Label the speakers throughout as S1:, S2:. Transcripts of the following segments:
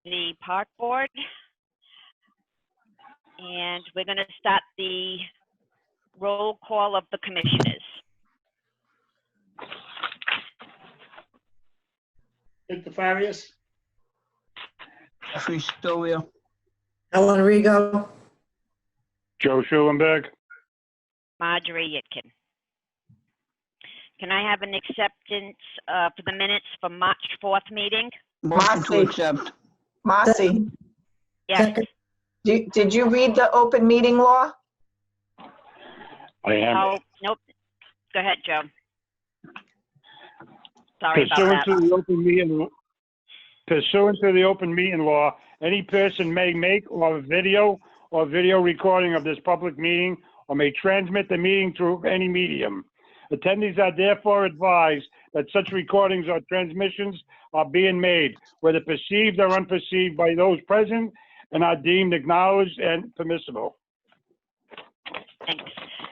S1: the park board. And we're going to start the roll call of the commissioners.
S2: Victor Farias,
S3: Jeffrey Sylvia.
S4: Ellen Rigo.
S5: Joe Schulenberg.
S1: Marjorie Yitkin. Can I have an acceptance for the minutes for March 4th meeting?
S3: Motion to accept.
S6: Marcy,
S1: Yes.
S4: Second.
S6: did you read the open meeting law?
S5: I am.
S1: Oh, nope. Go ahead, Joe. Sorry about
S5: Pursuant
S1: that.
S5: to the open meeting law, any person may make or video recording of this public meeting or may transmit the meeting through any medium. Attendees are therefore advised that such recordings or transmissions are being made, whether perceived or unperceived by those present, and are deemed acknowledged and permissible.
S1: Thanks.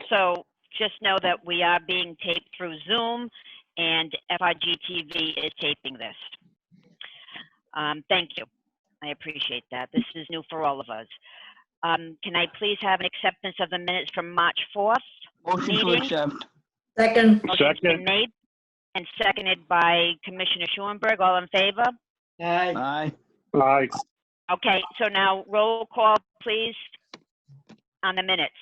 S1: So just know that we are being taped through Zoom, and FRG TV is taping this. Thank you. I appreciate that. This is new for all of us. Can I please have an acceptance of the minutes from March 4th?
S3: Motion to
S1: Meeting.
S3: accept.
S4: Second.
S1: Motion's been
S5: Second.
S1: made and seconded by Commissioner Schulenberg. All in favor?
S2: aye.
S3: Aye.
S5: Aye.
S1: Okay, so now roll call, please, on the minutes.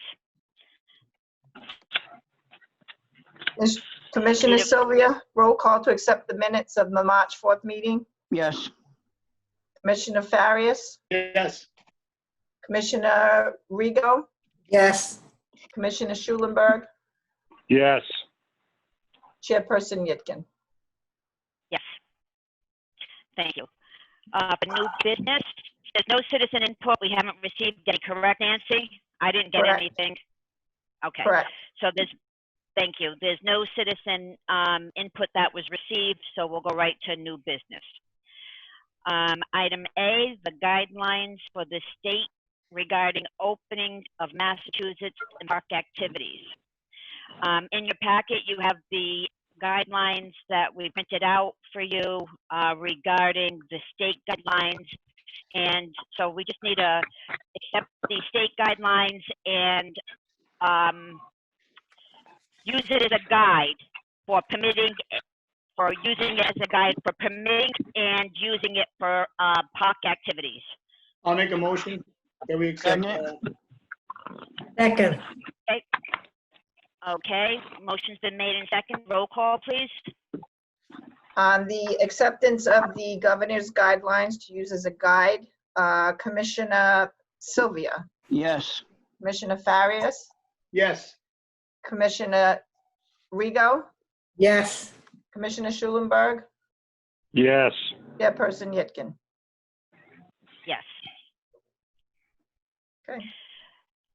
S6: Commissioner Sylvia, roll call to accept the minutes of the March 4th meeting.
S3: Yes.
S6: Commissioner Farias,
S2: Yes,
S6: Commissioner Rigo,
S4: Yes.
S6: Commissioner Schulenberg,
S5: Yes.
S6: Chairperson Yitkin.
S1: Yes. Thank you. For new business, there's no citizen input. We haven't received any, correct, Nancy? I didn't get
S6: Correct.
S1: anything. Okay.
S6: Correct.
S1: So thank you. There's no citizen input that was received, so we'll go right to new business. Item A, the guidelines for the state regarding opening of Massachusetts and park activities. In your packet, you have the guidelines that we printed out for you regarding the state guidelines. And so we just need to accept the state guidelines and use it as a guide for permitting, for using it as a guide for permitting and using it for park activities.
S2: I'll make a motion that we accept.
S4: Second.
S1: Okay, motion's been made in second. Roll call, please.
S6: On the acceptance of the governor's guidelines to use as a guide, Commissioner Sylvia,
S3: Yes.
S6: Commissioner Farias,
S2: Yes,
S6: Commissioner Rigo,
S4: Yes.
S6: Commissioner Schulenberg,
S5: Yes.
S6: Chairperson Yitkin.
S1: Yes.
S6: Okay.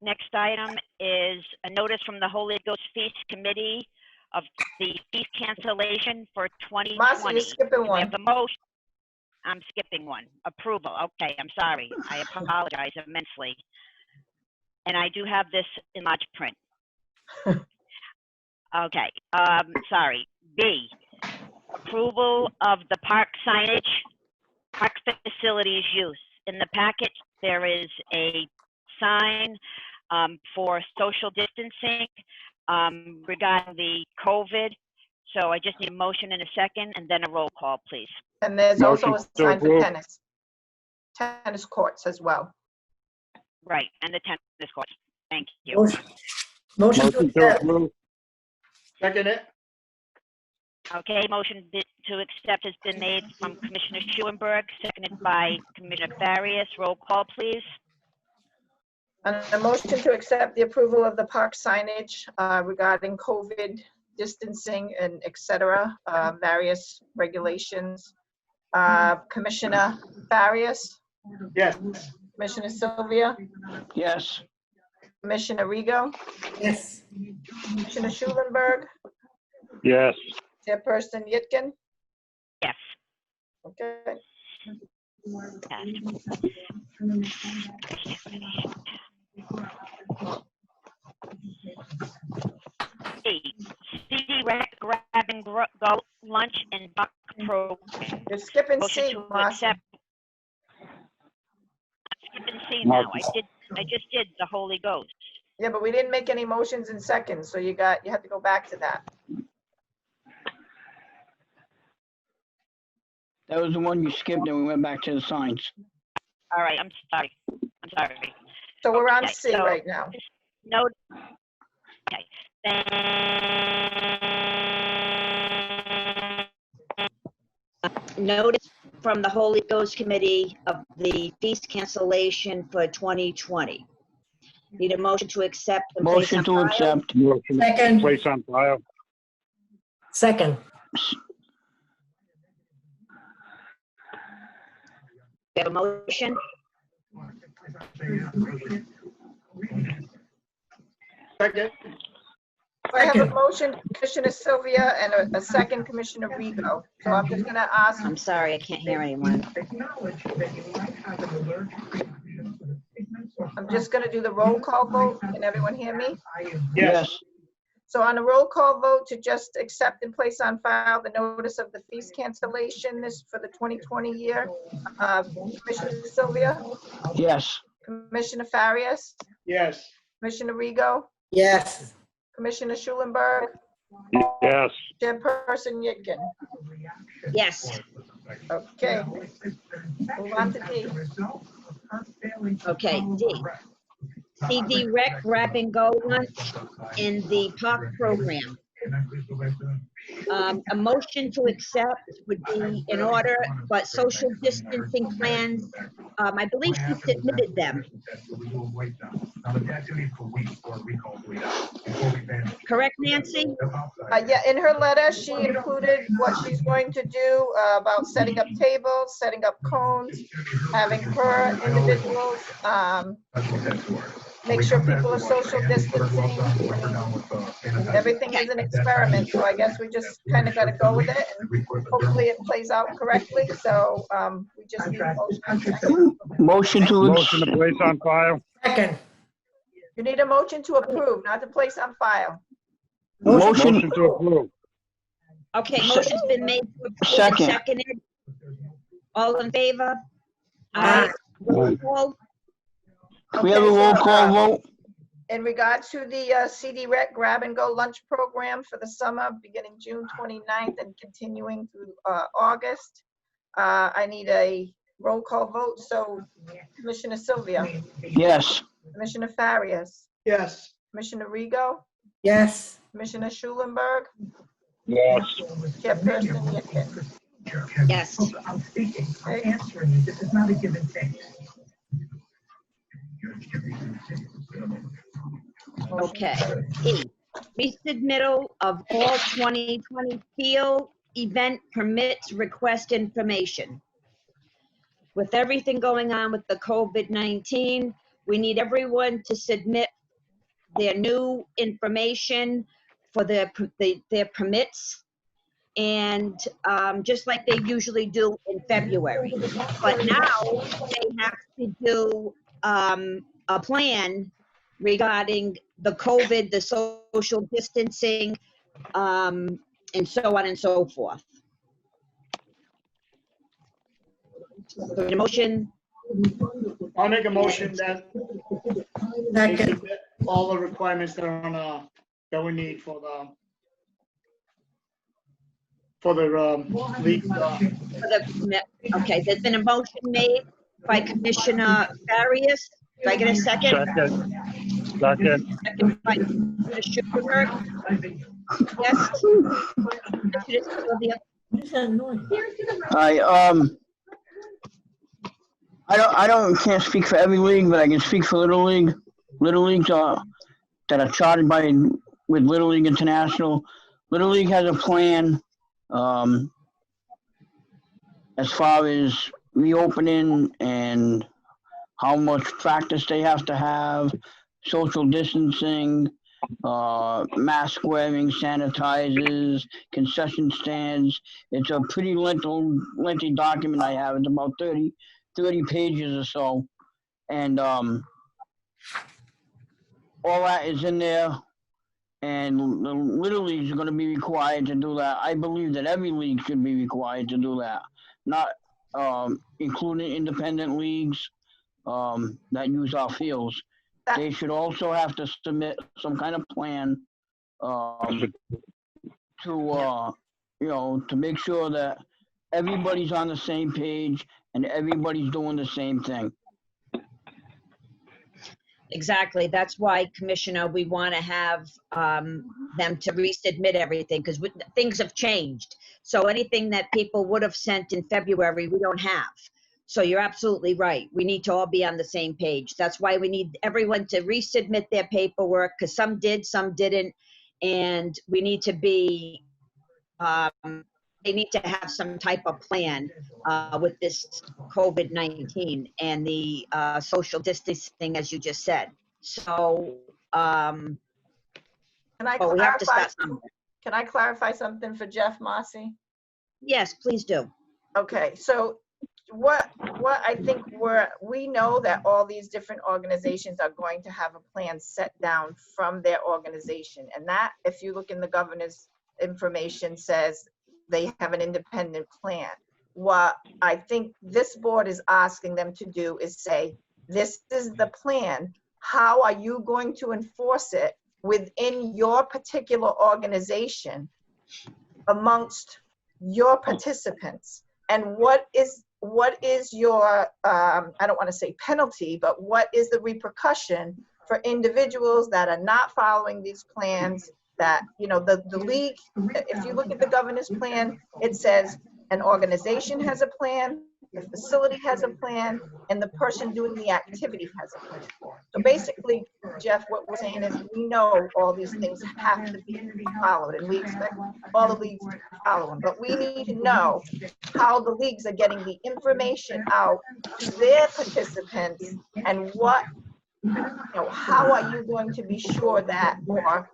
S1: Next item is a notice from the Holy Ghost Feast Committee of the feast cancellation for 2020.
S6: Marcy, you're skipping
S1: We
S6: one.
S1: have the motion. I'm skipping one. Approval. Okay, I'm sorry. I apologize immensely. And I do have this in large print. Okay, sorry. B, approval of the park signage, park facilities use. In the packet, there is a sign for social distancing regarding the COVID. So I just need a motion in a second and then a roll call, please.
S6: And there's also a
S5: Motion to
S6: sign for
S5: approve.
S6: tennis courts as well.
S1: Right, and the tennis court. Thank you.
S4: Motion to
S5: Motion to
S4: accept.
S5: approve.
S2: second it.
S1: Okay, motion to accept has been made from Commissioner Schulenberg, seconded by Commissioner Farias. Roll call, please.
S6: And a motion to accept the approval of the park signage regarding COVID distancing and et cetera, various regulations. Commissioner Farias,
S2: Yes,
S6: Commissioner Sylvia,
S3: Yes.
S6: Commissioner Rigo,
S4: Yes.
S6: Commissioner Schulenberg,
S5: Yes.
S6: Chairperson Yitkin.
S1: Yes.
S6: Okay.
S1: C, CD Grab and Go Lunch and Buck Pro
S6: You're skipping
S1: Motion
S6: C,
S1: to
S6: Marcy.
S1: accept. Skipping C now. I just did the Holy Ghost.
S6: Yeah, but we didn't make any motions in seconds, so you have to go back to that.
S3: That was the one you skipped and we went back to the signs.
S1: All right, I'm sorry.
S6: So we're on
S1: Okay,
S6: C
S1: so-
S6: right now.
S1: Note. Okay. Notice from the Holy Ghost Committee of the feast cancellation for 2020. Need a motion to accept and place
S3: Motion
S1: on
S3: to
S1: file?
S3: accept.
S5: Motion to
S4: Second.
S5: place on file.
S4: Second.
S1: We have a motion?
S2: Second.
S6: I have a
S4: Second.
S6: motion, Commissioner Sylvia, and a second, Commissioner Rego. So I'm just gonna ask,
S1: I'm sorry, I can't hear anyone.
S6: I'm just gonna do the roll call vote. Can everyone hear me?
S2: Yes.
S6: So on a roll call vote to just accept and place on file the notice of the feast cancellation this for the 2020 year, Commissioner Sylvia,
S3: Yes.
S6: Commissioner Farias,
S2: Yes.
S6: Commissioner Rego,
S4: Yes.
S6: Commissioner Schulenberg,
S5: Yes.
S6: Chairperson Yitkin.
S1: Yes,
S6: Okay. Move on to D.
S1: okay, D. CD Rec Grab and Go Lunch in the park program. A motion to accept would be in order, but social distancing plans, I believe she submitted them. Correct, Nancy?
S6: Yeah, in her letter, she included what she's going to do about setting up tables, setting up cones, having her individuals, make sure people are social distancing. Everything is an experiment, so I guess we just kind of got to go with it, and hopefully it plays out correctly, so we just need a motion.
S3: Motion to
S5: Motion to place on file.
S4: Second.
S6: You need a motion to approve, not to place on file.
S3: Motion.
S5: Motion to approve.
S1: Okay, motion's been made to approve and
S3: Second.
S1: seconded. All in favor?
S4: Aye.
S1: Roll call?
S3: We have a
S6: Okay,
S3: roll
S6: so,
S3: call vote.
S6: in regard to the CD Rec Grab and Go Lunch Program for the summer, beginning June 29th and continuing through August, I need a roll call vote. So Commissioner Sylvia,
S3: Yes.
S6: Commissioner Farias,
S2: Yes.
S6: Commissioner Rego,
S4: Yes.
S6: Commissioner Schulenberg,
S5: Yes.
S6: Chairperson Yitkin.
S1: Yes. Okay. E, resubmittal of all 2020 field event permits request information. With everything going on with the COVID-19, we need everyone to submit their new information for their permits, and just like they usually do in February. But now they have to do a plan regarding the COVID, the social distancing, and so on and so forth. So the motion,
S2: I'll make a motion that they
S4: Second.
S2: submit all the requirements that are on, that we need for the league.
S1: for the, okay, there's been a motion made by Commissioner Farias. Do I get a second?
S5: Second. Second.
S1: Second by Commissioner Schulenberg. Yes. Commissioner Sylvia?
S3: Can't speak for every league, but I can speak for Little League. Little Leagues that are chartered with Little League International. Little League has a plan as far as reopening and how much practice they have to have, social distancing, mask wearing, sanitizers, concession stands. It's a pretty lengthy document I have. It's about 30 pages or so. And all that is in there. And the Little Leagues are gonna be required to do that. I believe that every league should be required to do that, not, including independent leagues, that use our fields.
S6: That-
S3: They should also have to submit some kind of plan, to, to make sure that everybody's on the same page and everybody's doing the same thing.
S7: Exactly. That's why, Commissioner, we want to have them to resubmit everything because things have changed. So anything that people would have sent in February, we don't have. So you're absolutely right. We need to all be on the same page. That's why we need everyone to resubmit their paperwork because some did, some didn't. And we need to be, they need to have some type of plan with this COVID-19 and the social distancing, as you just said. So,
S6: Can I
S7: but we have to
S6: clarify,
S7: start somewhere.
S6: can I clarify something for Jeff Mossy?
S7: Yes, please do.
S6: Okay, so what I think we know that all these different organizations are going to have a plan set down from their organization. And that, if you look in the governor's information, says they have an independent plan. What I think this board is asking them to do is say, this is the plan. How are you going to enforce it within your particular organization amongst your participants? And what is your, I don't want to say penalty, but what is the repercussion for individuals that are not following these plans? That, the league, if you look at the governor's plan, it says an organization has a plan, the facility has a plan, and the person doing the activity has a plan. So basically, Jeff, what we're saying is we know all these things have to be followed, and we expect all the leagues to follow them. But we need to know how the leagues are getting the information out to their participants and what, how are you going to be sure that, or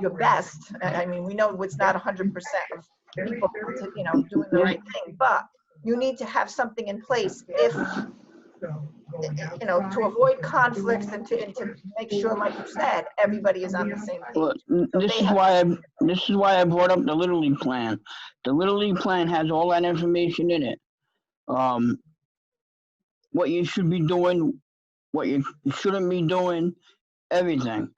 S6: your best, I mean, we know it's not 100% of people, doing the right thing, but you need to have something in place if, to avoid conflicts and to make sure, like you said, everybody is on the same page.
S3: Well,
S6: So
S3: this
S6: they
S3: is
S6: have-
S3: why I brought up the Little League plan. The Little League plan has all that information in it. What you should be doing, what you shouldn't be doing, everything.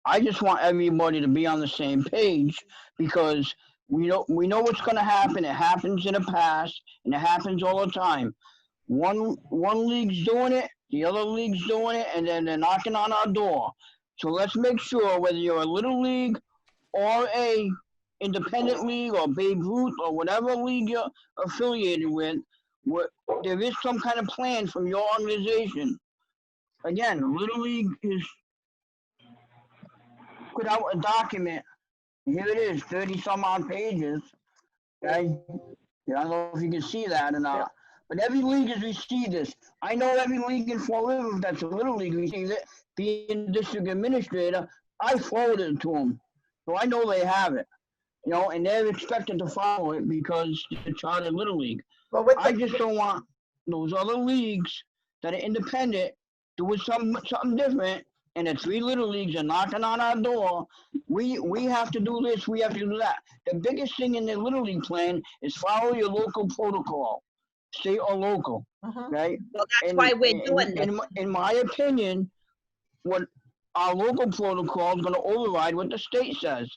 S3: I just want everybody to be on the same page because we know what's going to happen. It happens in the past, and it happens all the time. One league's doing it, the other league's doing it, and then they're knocking on our door. So let's make sure whether you're a Little League or a independent league or Babe Ruth or whatever league you're affiliated with, there is some kind of plan from your organization. Again, Little League is put out a document. Here it is, 30 some odd pages. Okay? I don't know if you can see that or not. But every league has received this. I know every league in Fall River that's a Little League received it. Being district administrator, I forwarded it to them. So I know they have it. And they're expected to follow it because it's a chartered Little League.
S6: Well, with
S3: I just don't want those other leagues that are independent doing something different, and the 3 Little Leagues are knocking on our door. We have to do this, we have to do that. The biggest thing in the Little League plan is follow your local protocol, state or local, right?
S7: Well, that's why we're doing this.
S3: In my opinion, what our local protocol is going to override what the state says.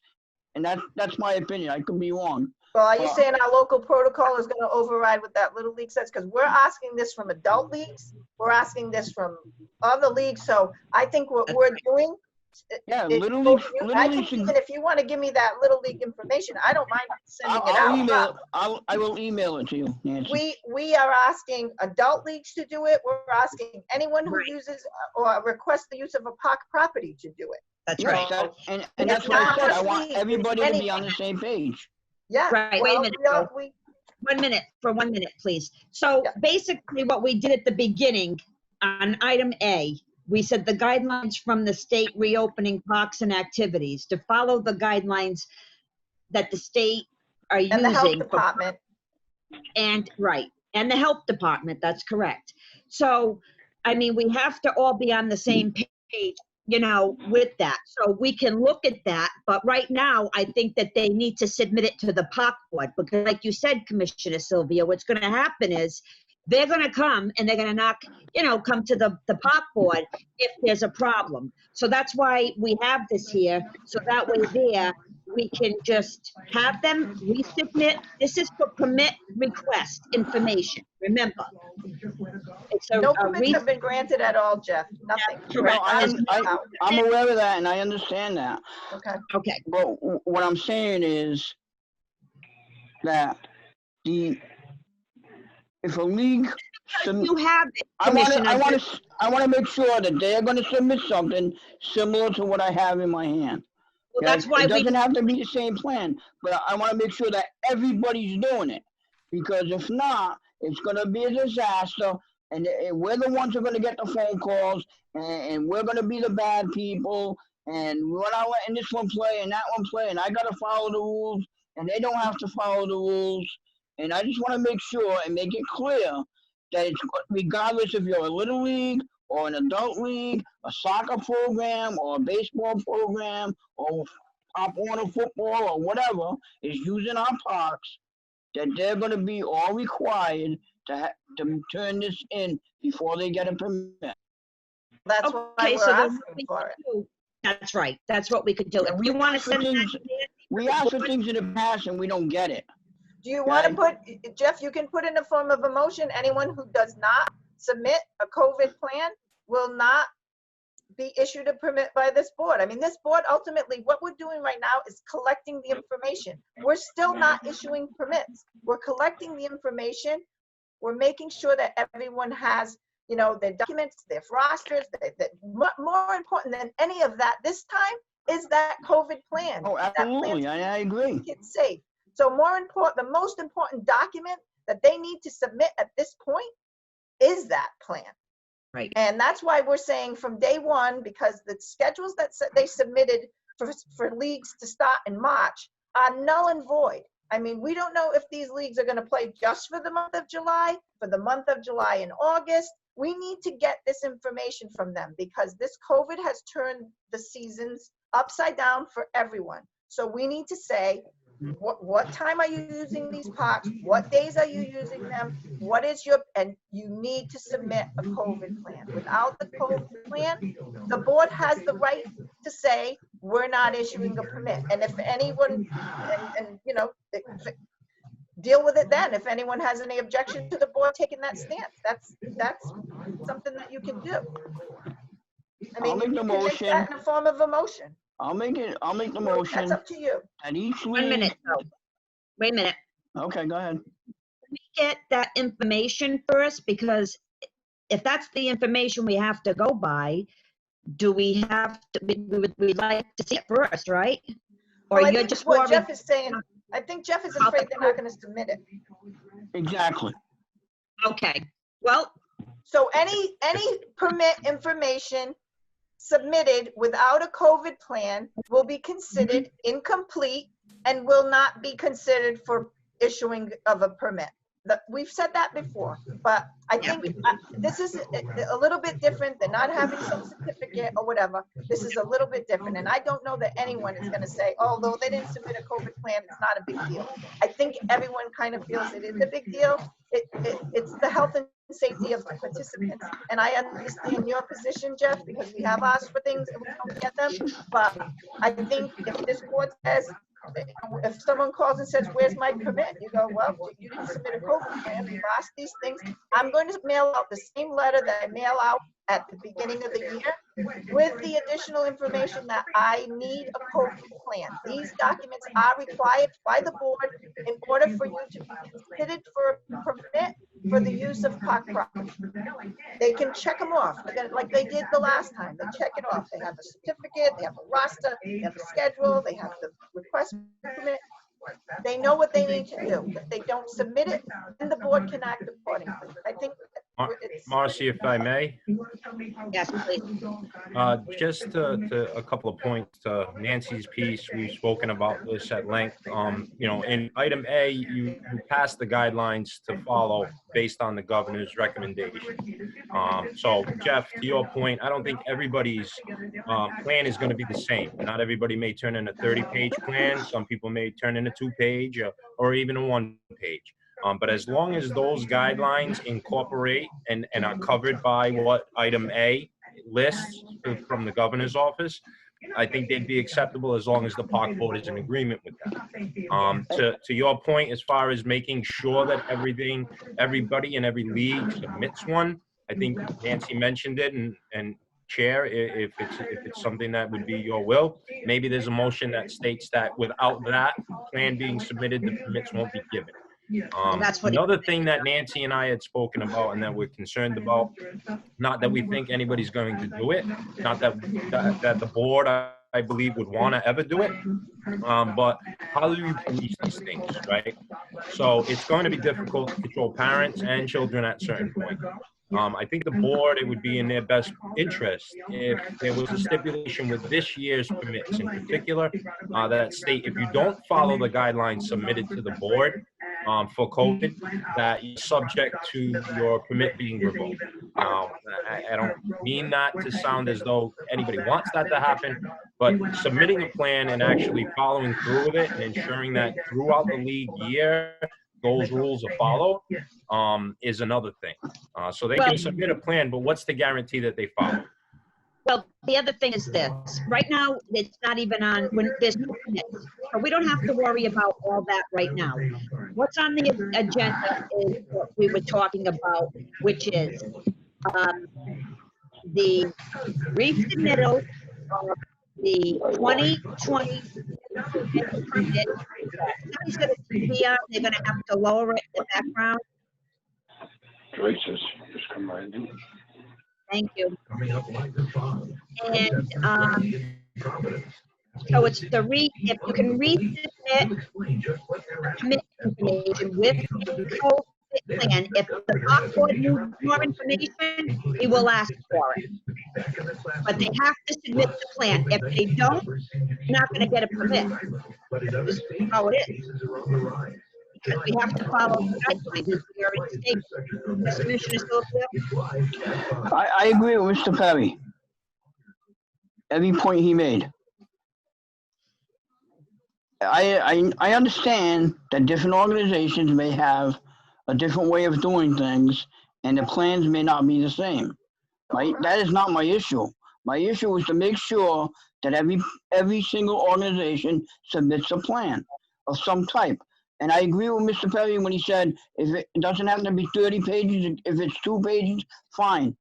S3: And that's my opinion. I could be wrong.
S6: Well, are you saying our local protocol is going to override what that Little League says? Because we're asking this from adult leagues. We're asking this from other leagues. So I think what we're doing.
S3: Yeah, Little League.
S6: I think even if you want to give me that Little League information, I don't mind sending it
S3: I'll
S6: out.
S3: email. I will email it to you, Nancy.
S6: We are asking adult leagues to do it. We're asking anyone who uses or requests the use of a park property to do it.
S7: That's
S3: Yes,
S7: right.
S3: and that's what I said. I want
S6: League,
S3: everybody
S6: it's
S3: to be on the same page.
S6: Yeah.
S7: Right, wait a minute, Joe. 1 minute, for 1 minute, please. So
S6: Yeah.
S7: basically what we did at the beginning on item A, we said the guidelines from the state reopening parks and activities to follow the guidelines that the state are using.
S6: And the health department.
S7: And the health department, that's correct. So, I mean, we have to all be on the same page. with that. So we can look at that, but right now, I think that they need to submit it to the park board, because like you said, Commissioner Sylvia, what's gonna happen is they're gonna come and they're gonna come to the park board if there's a problem. So that's why we have this here, so that way we can just have them resubmit. This is for permit request information, remember. It's
S6: No permits have been granted at all, Jeff, nothing.
S7: Correct.
S3: I'm aware of that and I understand that.
S6: Okay.
S7: Okay,
S3: But what I'm saying is that if a league,
S7: you have it,
S3: I
S7: Commissioner.
S3: want to make sure that they're going to submit something similar to what I have in my hand.
S7: Well, that's why
S3: It doesn't have to be the same plan, but I want to make sure that everybody's doing it, because if not, it's going to be a disaster, and we're the ones who are going to get the phone calls, and we're going to be the bad people, and we're not letting this one play and that one play, and I got to follow the rules, and they don't have to follow the rules. And I just want to make sure and make it clear that it's regardless if you're a little league or an adult league, a soccer program or a baseball program or Pop Warner football or whatever is using our parks, that they're going to be all required to turn this in before they get a permit.
S6: That's why
S7: Okay,
S6: we're
S7: so then
S6: asking for it.
S7: that's right. That's what we could do. If you want to send that,
S3: We asked for things in the past and we don't get it.
S6: Do you want to put, Jeff, you can put in the form of a motion, anyone who does not submit a COVID plan will not be issued a permit by this board. I mean, this board ultimately, what we're doing right now is collecting the information. We're still not issuing permits. We're collecting the information. We're making sure that everyone has, their documents, their rosters. More important than any of that this time is that COVID plan.
S3: Oh, absolutely, I agree.
S6: It's safe. So the most important document that they need to submit at this point is that plan.
S7: right.
S6: And that's why we're saying from day one, because the schedules that they submitted for leagues to start in March are null and void. I mean, we don't know if these leagues are going to play just for the month of July, for the month of July and August. We need to get this information from them because this COVID has turned the seasons upside down for everyone. So we need to say, what time are you using these parks? What days are you using them? And you need to submit a COVID plan. Without the COVID plan, the board has the right to say, we're not issuing a permit. And if anyone, deal with it then. If anyone has any objection to the board taking that stance, that's something that you can do. I mean,
S3: I'll make the
S6: you can make
S3: motion.
S6: that in the form of a motion.
S3: I'll make the motion.
S6: That's up to you.
S3: At each
S7: 1 minute,
S3: league.
S7: though. Wait a minute.
S3: Okay, go ahead.
S7: We get that information first, because if that's the information we have to go by, do we have to, we'd like to see it first, right? Or
S6: Well, I
S7: you're
S6: think
S7: just
S6: what
S7: worried?
S6: Jeff is saying, I think Jeff is afraid they're not going to submit it.
S3: Exactly.
S7: Okay, well,
S6: So any permit information submitted without a COVID plan will be considered incomplete and will not be considered for issuing of a permit. We've said that before, but I think this is a little bit different than not having some certificate or whatever. This is a little bit different, and I don't know that anyone is going to say, although they didn't submit a COVID plan, it's not a big deal. I think everyone kind of feels it is a big deal. It's the health and safety of the participants, and I understand your position, Jeff, because we have asked for things and we don't get them. But I think if this board says, if someone calls and says, where's my permit? You go, well, you didn't submit a COVID plan, you lost these things. I'm going to mail out the same letter that I mail out at the beginning of the year with the additional information that I need a COVID plan. These documents are required by the board in order for you to be considered for a permit for the use of park property. They can check them off like they did the last time. They check it off. They have a certificate, they have a roster, they have a schedule, they have the request permit. They know what they need to do. If they don't submit it, then the board can act accordingly. I think it's,
S8: Marcy, if I may,
S7: Yes, please.
S8: Just to a couple of points to Nancy's piece, we've spoken about this at length. In item A, you passed the guidelines to follow based on the governor's recommendation. So Jeff, to your point, I don't think everybody's plan is going to be the same. Not everybody may turn in a 30-page plan. Some people may turn in a 2-page or even a 1-page. But as long as those guidelines incorporate and are covered by what item A lists from the governor's office, I think they'd be acceptable as long as the park board is in agreement with that. To your point, as far as making sure that everybody in every league submits one, I think Nancy mentioned it, and Chair, if it's something that would be your will, maybe there's a motion that states that without that plan being submitted, the permits won't be given.
S7: That's what
S8: Another thing that Nancy and I had spoken about and that we're concerned about, not that we think anybody's going to do it, not that the board, I believe, would want to ever do it, but how do you police these things, right? So it's going to be difficult to control parents and children at certain points. I think the board, it would be in their best interest if there was a stipulation with this year's permits in particular that state if you don't follow the guidelines submitted to the board for COVID, that you're subject to your permit being revoked. I don't mean that to sound as though anybody wants that to happen, but submitting a plan and actually following through with it and ensuring that throughout the league year, those rules are followed is another thing. So they can submit a plan, but what's the guarantee that they follow?
S7: Well, the other thing is this. Right now, it's not even on, when there's no permits. So we don't have to worry about all that right now. What's on the agenda is what we were talking about, which is the resubmittal of the 2020 permit. Somebody's going to be on, they're going to have to lower it in the background.
S5: Joyce has just come right in.
S7: Thank you. And so it's the if you can resubmit commit information with a COVID plan. If the park board needs more information, he will ask for it. But they have to submit the plan. If they don't, they're not going to get a permit. This is how it is. Because we have to follow the guidelines as we already stated. Yes, Commissioner Sylvia?
S3: I agree with Mr. Perry. Every point he made. I understand that different organizations may have a different way of doing things and the plans may not be the same, right? That is not my issue. My issue is to make sure that every single organization submits a plan of some type. And I agree with Mr. Perry when he said, if it doesn't have to be 30 pages, if it's 2 pages, fine.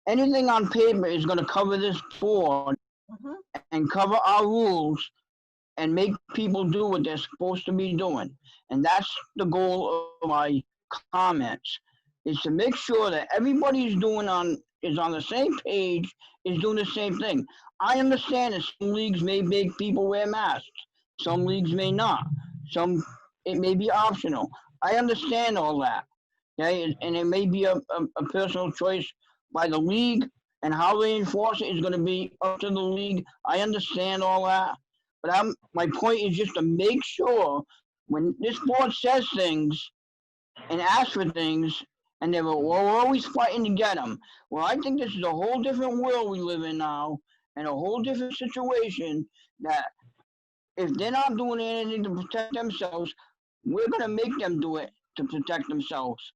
S3: Anything on paper is going to cover this board and cover our rules and make people do what they're supposed to be doing. And that's the goal of my comments, is to make sure that everybody is on the same page, is doing the same thing. I understand that some leagues may make people wear masks. Some leagues may not. It may be optional. I understand all that. Okay, and it may be a personal choice by the league, and how they enforce it is going to be up to the league. I understand all that, but my point is just to make sure when this board says things and asks for things, and we're always fighting to get them. Well, I think this is a whole different world we live in now, and a whole different situation that if they're not doing anything to protect themselves, we're going to make them do it to protect themselves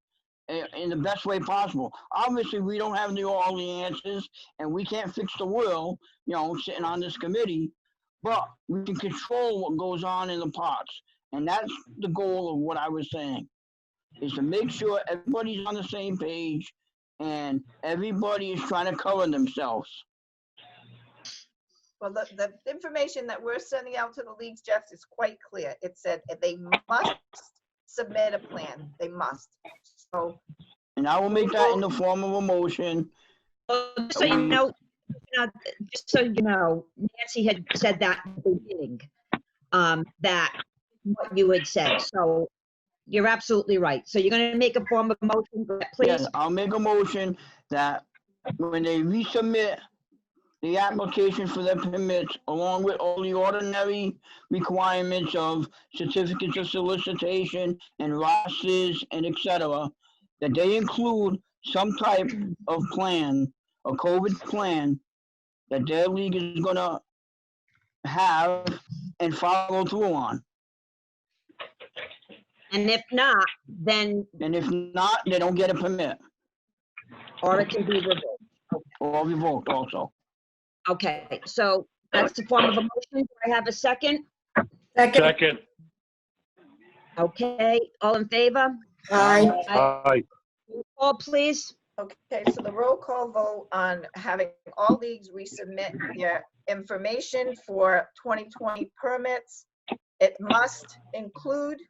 S3: in the best way possible. Obviously, we don't have all the answers, and we can't fix the world, sitting on this committee, but we can control what goes on in the parks. And that's the goal of what I was saying, is to make sure everybody's on the same page and everybody is trying to cover themselves.
S6: Well, the information that we're sending out to the leagues, Jeff, is quite clear. It said they must submit a plan. They must. So.
S3: And I will make that in the form of a motion.
S7: So just so you know, Nancy had said that at the beginning, that what you had said. So you're absolutely right. So you're going to make a form of motion, please?
S3: Yes, I'll make a motion that when they resubmit the application for their permits, along with all the ordinary requirements of certificates of solicitation and rosters and et cetera, that they include some type of plan, a COVID plan, that their league is gonna have and follow through on.
S7: And if not, then,
S3: And if not, they don't get a permit
S7: or it can be revoked.
S3: or revoked also.
S7: Okay, so that's the form of a motion. Do I have a second?
S4: Second.
S5: Second.
S7: Okay, all in favor?
S4: Aye.
S5: Aye.
S7: Call, please.
S6: Okay, so the roll call vote on having all leagues resubmit their information for 2020 permits. It must include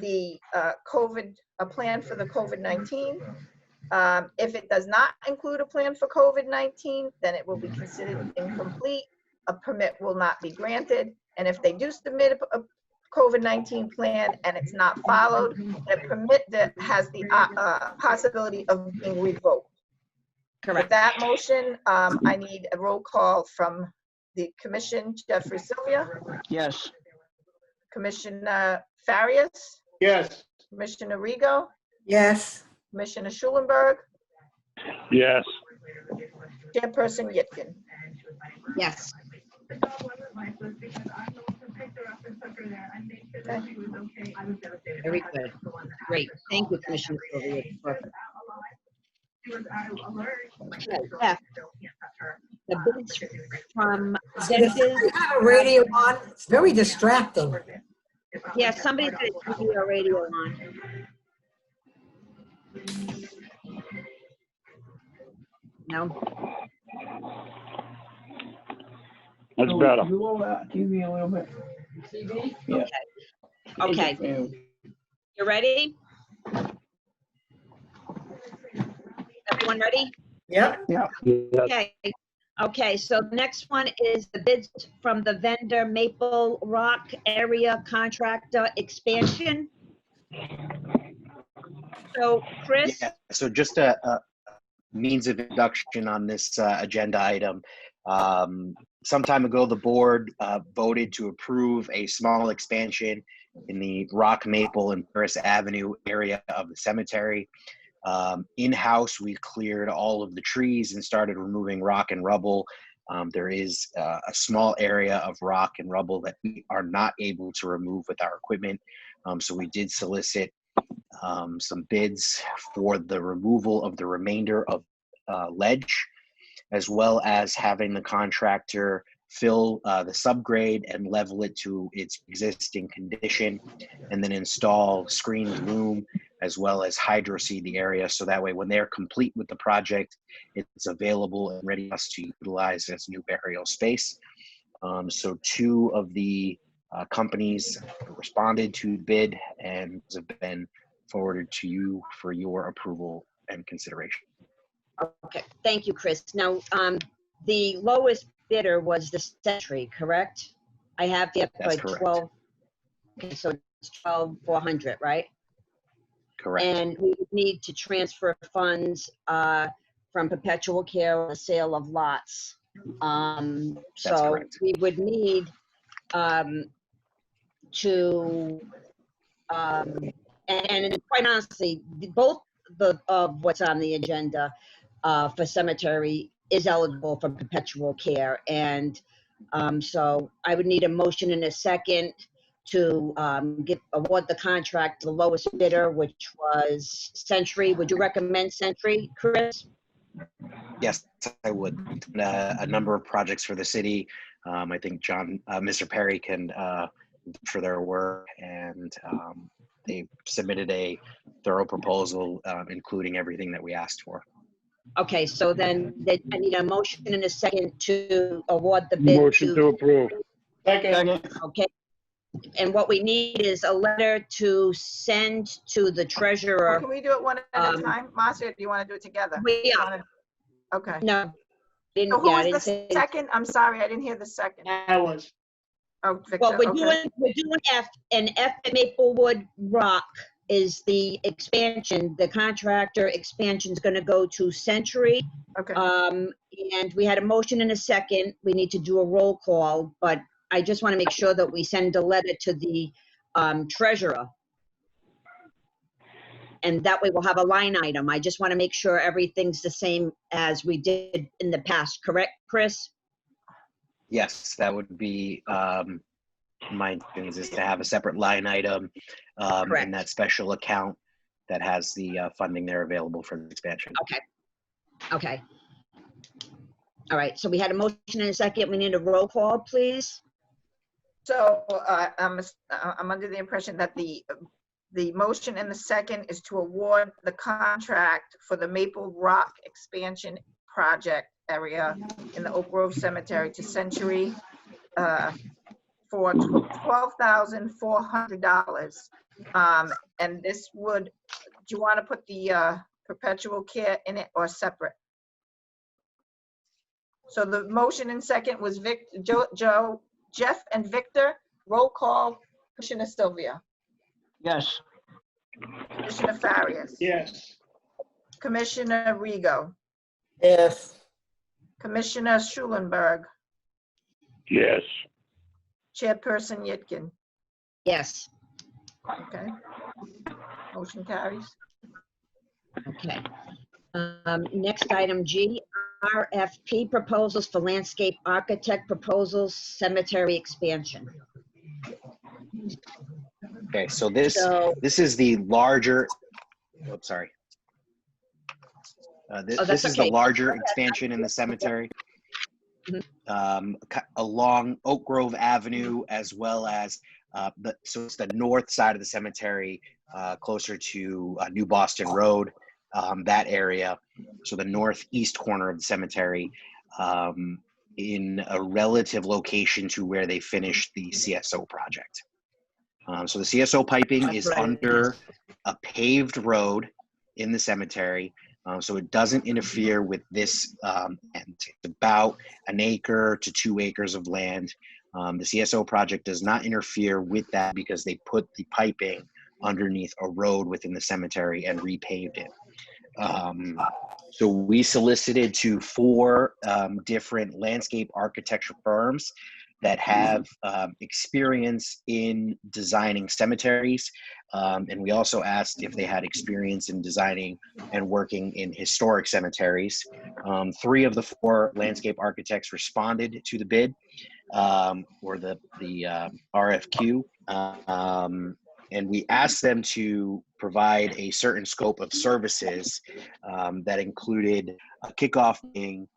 S6: the a plan for the COVID-19. If it does not include a plan for COVID-19, then it will be considered incomplete. A permit will not be granted. And if they do submit a COVID-19 plan and it's not followed, the permit that has the possibility of being revoked. With
S7: Correct.
S6: that motion, I need a roll call from the commission. Jeffrey Sylvia,
S3: Yes.
S6: Commissioner Farias,
S2: Yes.
S6: Commissioner Rego,
S4: Yes.
S6: Commissioner Schulenberg,
S5: Yes.
S6: Chairperson Yitkin.
S7: Yes. Very good. Great. Thank you, Commissioner Sylvia. Perfect. Okay, F. The bids from vendors.
S4: You have a radio on. It's very distracting.
S7: Yeah, somebody's got a TV or radio on. No?
S5: That's better.
S3: You lower that TV a little bit. Yeah.
S7: Okay,
S3: Yeah.
S7: you ready? Everyone ready?
S4: Yep.
S5: Yes.
S7: Okay. Okay, so the next one is the bids from the vendor Maple Rock Area Contractor Expansion. So Chris?
S9: Yeah, so just a means of introduction on this agenda item. Some time ago, the board voted to approve a small expansion in the Rock, Maple, and Paris Avenue area of the cemetery. In-house, we cleared all of the trees and started removing rock and rubble. There is a small area of rock and rubble that we are not able to remove with our equipment. So we did solicit some bids for the removal of the remainder of ledge, as well as having the contractor fill the subgrade and level it to its existing condition, and then install screened loom as well as hydroseed the area, so that way when they're complete with the project, it's available and ready for us to utilize as new burial space. So two of the companies responded to bid and have been forwarded to you for your approval and consideration.
S7: Okay, thank you, Chris. Now, the lowest bidder was the Century, correct? I have the
S9: That's
S7: for
S9: correct.
S7: 12. Okay, so it's 12,400, right?
S9: Correct.
S7: And we would need to transfer funds from perpetual care on the sale of lots. So
S9: correct.
S7: we would need to, and quite honestly, both of what's on the agenda for cemetery is eligible for perpetual care. And so I would need a motion in a second to award the contract to the lowest bidder, which was Century. Would you recommend Century, Chris?
S9: Yes, I would. A number of projects for the city. I think Mr. Perry can for their work, and they submitted a thorough proposal, including everything that we asked for.
S7: Okay, so then I need a motion in a second to award the bid
S5: Motion to approve.
S2: Second.
S7: Okay, and what we need is a letter to send to the treasurer.
S6: Can we do it one at a time? Marcia, do you want to do it together?
S7: Yeah.
S6: Okay.
S7: No,
S6: So
S7: didn't,
S6: who
S7: yeah, I
S6: was
S7: didn't
S6: the
S7: say.
S6: second? I'm sorry, I didn't hear the second.
S2: I was.
S6: Oh, Victor,
S7: Well, we're
S6: okay.
S7: doing F, and F at Maplewood Rock is the expansion. The contractor expansion is going to go to Century.
S6: Okay.
S7: And we had a motion and a second. We need to do a roll call, but I just want to make sure that we send a letter to the treasurer. And that way we'll have a line item. I just want to make sure everything's the same as we did in the past, correct, Chris?
S9: Yes, that would be my intention is to have a separate line item in
S7: Correct.
S9: that special account that has the funding there available for the expansion.
S7: Okay. Okay. All right, so we had a motion and a second. We need a roll call, please.
S6: So I'm under the impression that the motion and the second is to award the contract for the Maple Rock expansion project area in the Oak Grove Cemetery to Century for $12,400. And this would, do you want to put the perpetual care in it or separate? So the motion and second was Jeff and Victor. Roll call, Commissioner Sylvia.
S3: Yes.
S6: Commissioner Farias.
S2: Yes.
S6: Commissioner Rego.
S4: Yes.
S6: Commissioner Schulenberg.
S5: Yes.
S6: Chairperson Yitkin.
S7: Yes.
S6: Okay. Motion carries.
S7: Okay. Next item G, RFP proposals for landscape architect proposals, cemetery expansion.
S9: Okay, so this
S7: So-
S9: this is the larger. Oh, sorry. This
S7: that's
S9: is the
S7: okay.
S9: larger expansion in the cemetery along Oak Grove Avenue, as well as so it's the north side of the cemetery, closer to New Boston Road, that area. So the northeast corner of the cemetery, in a relative location to where they finished the CSO project. So the CSO piping is under a paved road in the cemetery, so it doesn't interfere with this end. It's about 1 acre to 2 acres of land. The CSO project does not interfere with that because they put the piping underneath a road within the cemetery and repaved it. So we solicited to 4 different landscape architecture firms that have experience in designing cemeteries. And we also asked if they had experience in designing and working in historic cemeteries. 3 of the 4 landscape architects responded to the bid, or the RFQ. And we asked them to provide a certain scope of services that included a kickoff meeting,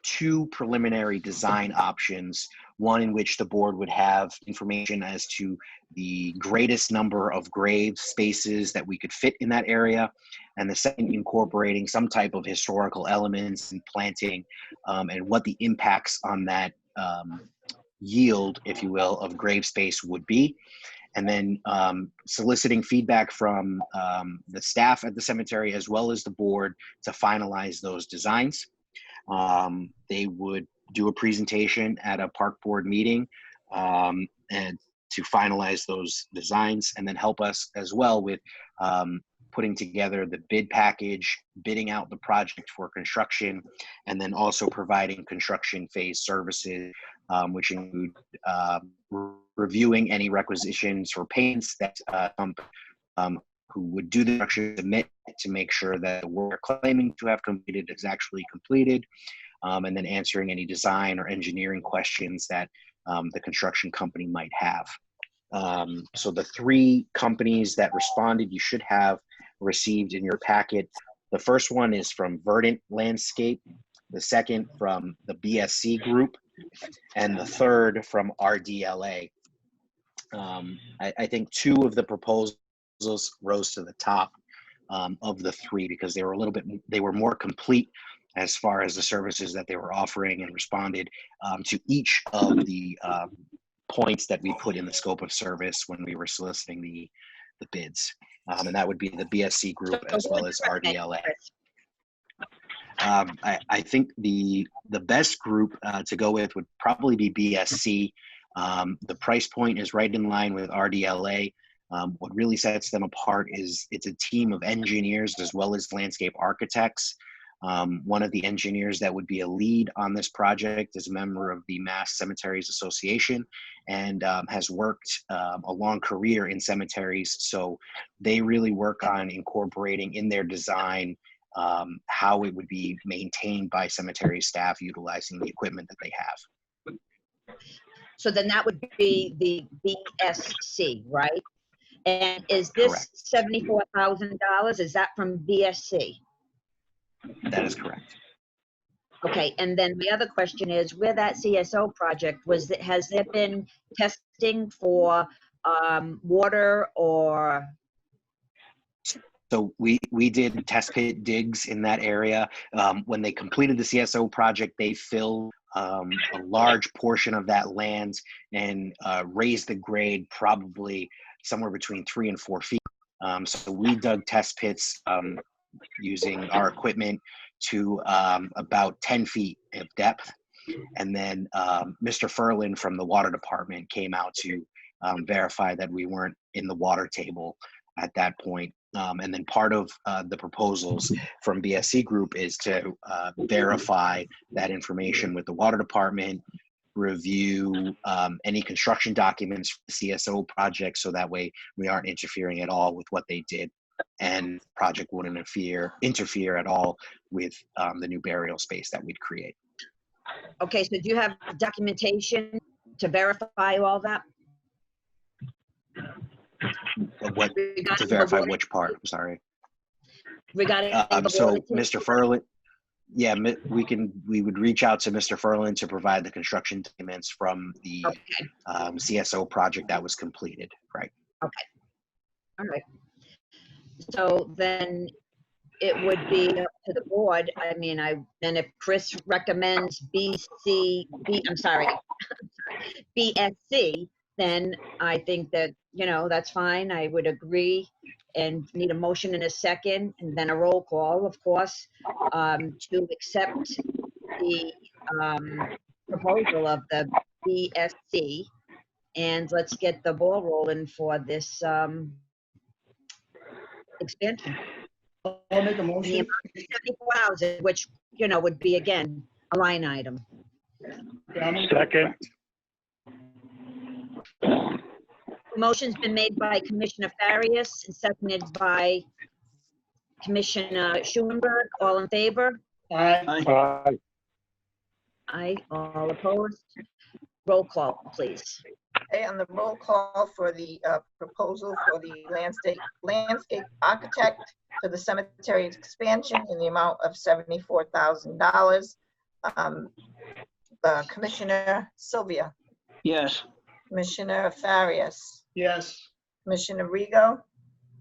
S9: 2 preliminary design options, one in which the board would have information as to the greatest number of grave spaces that we could fit in that area, and the second incorporating some type of historical elements and planting, and what the impacts on that yield, if you will, of grave space would be. And then soliciting feedback from the staff at the cemetery as well as the board to finalize those designs. They would do a presentation at a park board meeting and to finalize those designs, and then help us as well with putting together the bid package, bidding out the project for construction, and then also providing construction phase services, which include reviewing any requisitions or payments that who would do the construction submit to make sure that the work claiming to have completed is actually completed, and then answering any design or engineering questions that the construction company might have. So the 3 companies that responded, you should have received in your packet. The first one is from Verdant Landscape, the second from the BSC Group, and the third from RDLA. I think 2 of the proposals rose to the top of the 3 because they were more complete as far as the services that they were offering, and responded to each of the points that we put in the scope of service when we were soliciting the bids. And that would be the BSC Group as well as RDLA. I think the best group to go with would probably be BSC. The price point is right in line with RDLA. What really sets them apart is it's a team of engineers as well as landscape architects. One of the engineers that would be a lead on this project is a member of the Mass Cemeteries Association and has worked a long career in cemeteries. So they really work on incorporating in their design how it would be maintained by cemetery staff utilizing the equipment that they have.
S7: So then that would be the BSC, right? And is this $74,000? Is that from BSC?
S9: That is correct.
S7: Okay, and then the other question is, where that CSO project was, has there been testing for water or?
S9: So we did test pit digs in that area. When they completed the CSO project, they filled a large portion of that land and raised the grade probably somewhere between 3 and 4 feet. So we dug test pits using our equipment to about 10 feet of depth. And then Mr. Furlan from the water department came out to verify that we weren't in the water table at that point. And then part of the proposals from BSC Group is to verify that information with the water department, review any construction documents for the CSO project, so that way we aren't interfering at all with what they did, and the project wouldn't interfere at all with the new burial space that we'd create.
S7: Okay, so do you have documentation to verify all that?
S9: What, to verify which part? I'm sorry.
S7: Regarding
S9: So Mr. Furlan, yeah, we would reach out to Mr. Furlan to provide the construction documents from the CSO project that was completed, right?
S7: Okay. All right. So then it would be up to the board. I mean, then if Chris recommends BSC, then I think that, that's fine. I would agree and need a motion in a second and then a roll call, of course, to accept the proposal of the BSC. And let's get the ball rolling for this expansion.
S2: I'll make a motion.
S7: 74,000, which, would be, again, a line item.
S5: Second.
S7: Motion's been made by Commissioner Farias and seconded by Commissioner Schulenberg. All in favor?
S2: Aye.
S5: Aye.
S7: Aye. All opposed? Roll call, please.
S6: Okay, on the roll call for the proposal for the landscape architect for the cemetery expansion in the amount of $74,000. Commissioner Sylvia,
S3: Yes.
S6: Commissioner Farias,
S2: Yes.
S6: Commissioner Rigo,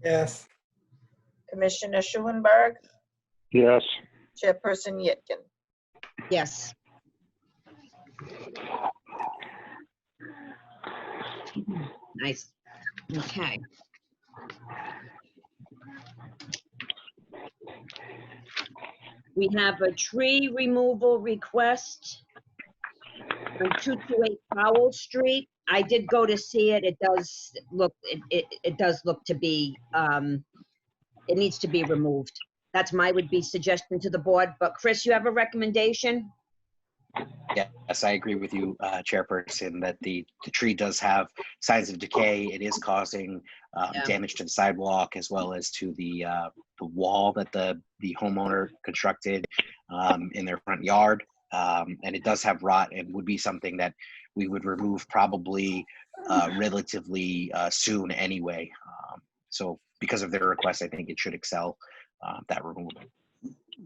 S4: Yes.
S6: Commissioner Schulenberg,
S5: Yes.
S6: Chairperson Yitkin.
S7: Yes. Nice. Okay. We have a tree removal request on 228 Powell Street. I did go to see it. It does look, it does look to be, it needs to be removed. That's my would-be suggestion to the board. But Chris, you have a recommendation?
S9: Yes, I agree with you, Chairperson, that the tree does have signs of decay. It is causing damage to the sidewalk as well as to the wall that the homeowner constructed in their front yard. And it does have rot and would be something that we would remove probably relatively soon anyway. So because of their request, I think it should excel that removal.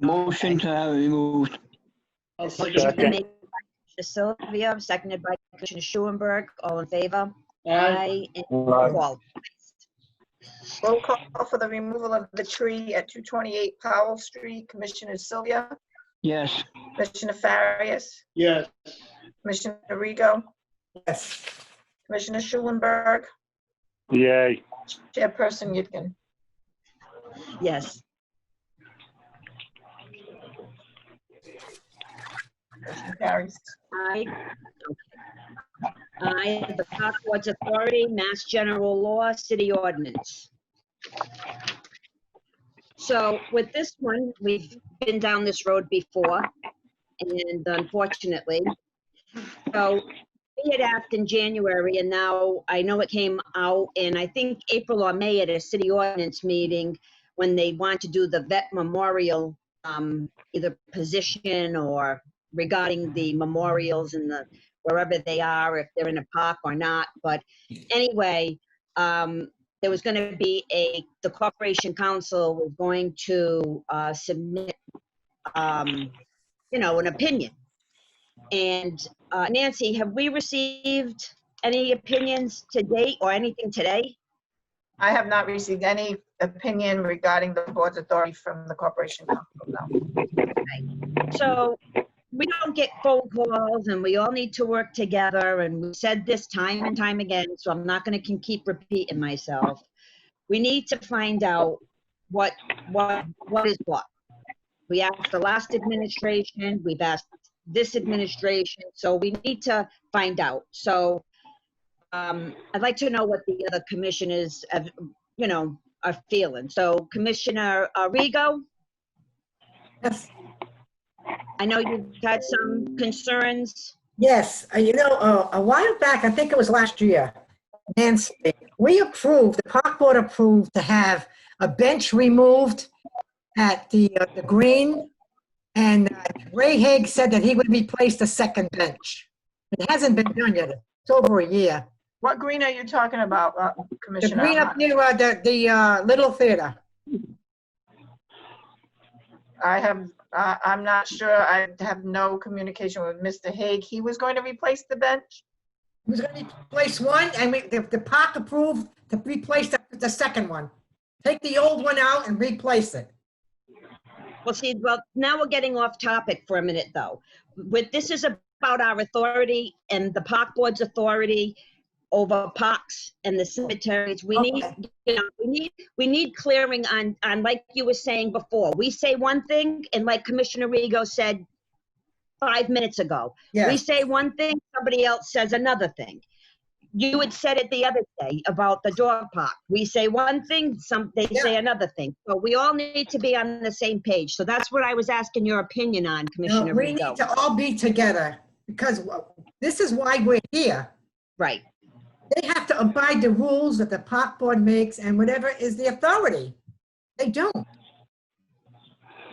S3: Motion to have it removed.
S2: I'll
S7: Motion's
S2: second.
S7: been made by Commissioner Sylvia, seconded by Commissioner Schulenberg. All in favor?
S2: Aye.
S7: And roll.
S6: Roll call for the removal of the tree at 228 Powell Street. Commissioner Sylvia,
S3: Yes.
S6: Commissioner Farias,
S2: Yes.
S6: Commissioner Rigo,
S4: Yes.
S6: Commissioner Schulenberg,
S5: Yay.
S6: Chairperson Yitkin.
S7: Yes.
S6: Motion carries.
S7: Aye. I have the Park Boards Authority, Mass General Law, City Ordinance. So with this one, we've been down this road before, and unfortunately, so we had asked in January, and now I know it came out in, I think, April or May at a city ordinance meeting when they want to do the vet memorial, either position or regarding the memorials and the, wherever they are, if they're in a park or not. But anyway, there was going to be the Corporation Council was going to submit, an opinion. And Nancy, have we received any opinions to date or anything today?
S6: I have not received any opinion regarding the board's authority from the Corporation Council, no.
S7: So we don't get phone calls, and we all need to work together, and we said this time and time again, so I'm not going to keep repeating myself. We need to find out what is what. We asked the last administration, we've asked this administration, so we need to find out. So I'd like to know what the other commissioners, are feeling. So Commissioner Rigo,
S4: Yes.
S7: I know you've had some concerns.
S4: Yes, a while back, I think it was last year, Nancy, the park board approved to have a bench removed at the green, and Ray Haig said that he would replace the second bench. It hasn't been done yet. It's over a year.
S6: What green are you talking about,
S4: The
S6: Commissioner?
S4: green up near the Little Theater.
S6: I'm not sure. I have no communication with Mr. Haig. He was going to replace the bench?
S4: He was going to replace one, and the park approved to replace the second one. Take the old one out and replace it.
S7: Well, now we're getting off topic for a minute, though. This is about our authority and the park board's authority over parks and the cemeteries. We need clearing on, like you were saying before. We say one thing, and like Commissioner Rigo said 5 minutes ago,
S4: Yes.
S7: we say one thing, somebody else says another thing. You had said it the other day about the dog park. We say one thing, they say another thing. So we all need to be on the same page. So that's what I was asking your opinion on, Commissioner
S4: We
S7: Rigo.
S4: need to all be together, because this is why we're here.
S7: Right.
S4: They have to abide the rules that the park board makes and whatever is the authority. They don't.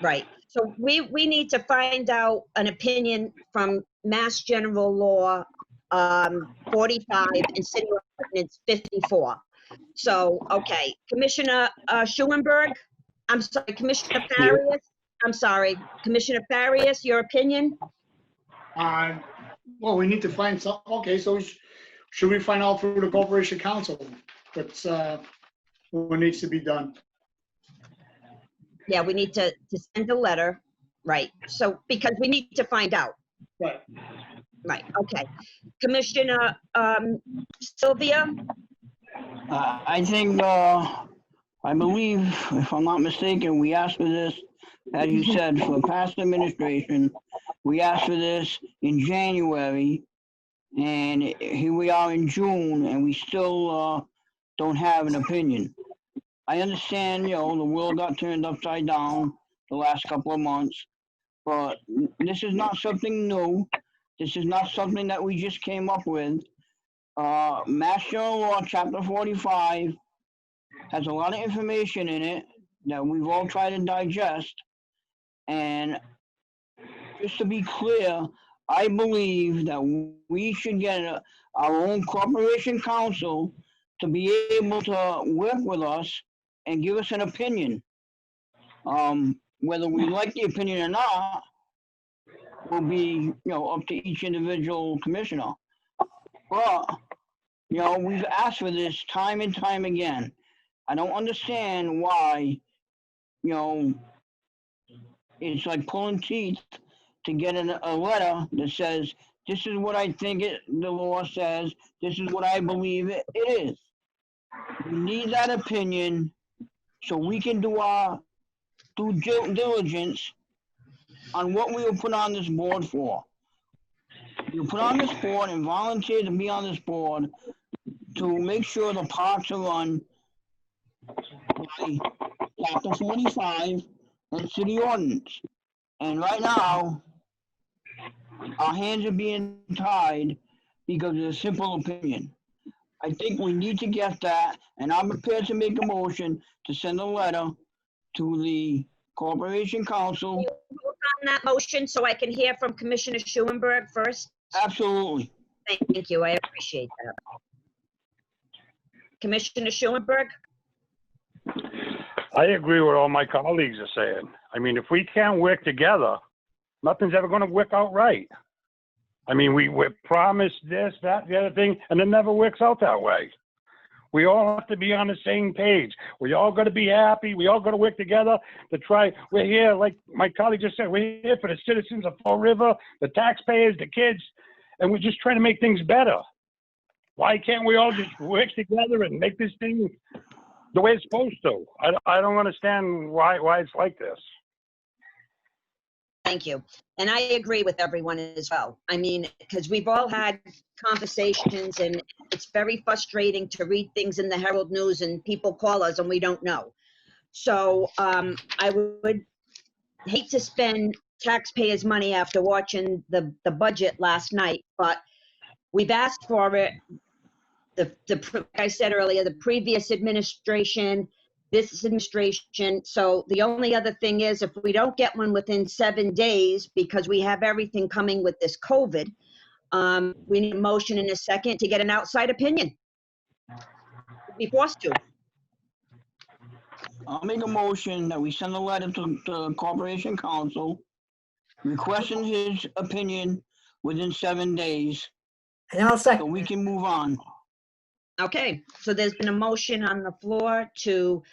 S7: Right. So we need to find out an opinion from Mass General Law 45 and City Ordinance 54. So, okay, Commissioner Schulenberg, I'm sorry, Commissioner Farias, Commissioner Farias, your opinion?
S2: Well, we need to find some, okay, so should we find out through the Corporation Council? That's what needs to be done.
S7: Yeah, we need to send a letter, right? So, because we need to find out.
S2: Right.
S7: Right, okay. Commissioner Sylvia?
S3: I think, I believe, if I'm not mistaken, we asked for this, as you said, for past administration. We asked for this in January, and here we are in June, and we still don't have an opinion. I understand, the world got turned upside down the last couple of months, but this is not something new. This is not something that we just came up with. Mass General Law, Chapter 45, has a lot of information in it that we've all tried to digest. And just to be clear, I believe that we should get our own Corporation Council to be able to work with us and give us an opinion. Whether we like the opinion or not will be, up to each individual commissioner. But, we've asked for this time and time again. I don't understand why, it's like pulling teeth to get a letter that says, this is what I think the law says, this is what I believe it is. We need that opinion so we can do our due diligence on what we were put on this board for. you put on this board and volunteer to be on this board to make sure the parks are run by Chapter 45 and city ordinance. And right now, our hands are being tied because of a simple opinion. I think we need to get that, and I'm prepared to make a motion to send a letter to the Corporation Council.
S7: Can you vote on that motion so I can hear from Commissioner Schulenberg first?
S3: Absolutely.
S7: Thank you, I appreciate that. Commissioner Schulenberg?
S5: I agree with all my colleagues are saying. I mean, if we can't work together, nothing's ever going to work out right. I mean, we're promised this, that, the other thing, and it never works out that way. We all have to be on the same page. We all got to be happy. We all got to work together to try. We're here, like my colleague just said, we're here for the citizens of Fall River, the taxpayers, the kids, and we're just trying to make things better. Why can't we all just work together and make this thing the way it's supposed to? I don't understand why it's like this.
S7: Thank you. And I agree with everyone as well. I mean, because we've all had conversations and it's very frustrating to read things in the Herald News and people call us and we don't know. So I would hate to spend taxpayers' money after watching the budget last night, but we've asked for it. Like I said earlier, the previous administration, this administration. So the only other thing is if we don't get one within 7 days, because we have everything coming with this COVID, we need a motion in a second to get an outside opinion. Be forced to.
S3: I'll make a motion that we send a letter to the Corporation Council requesting his opinion within 7 days
S4: And I'll
S3: so
S4: second.
S3: we can move on.
S7: Okay, so there's been a motion on the floor to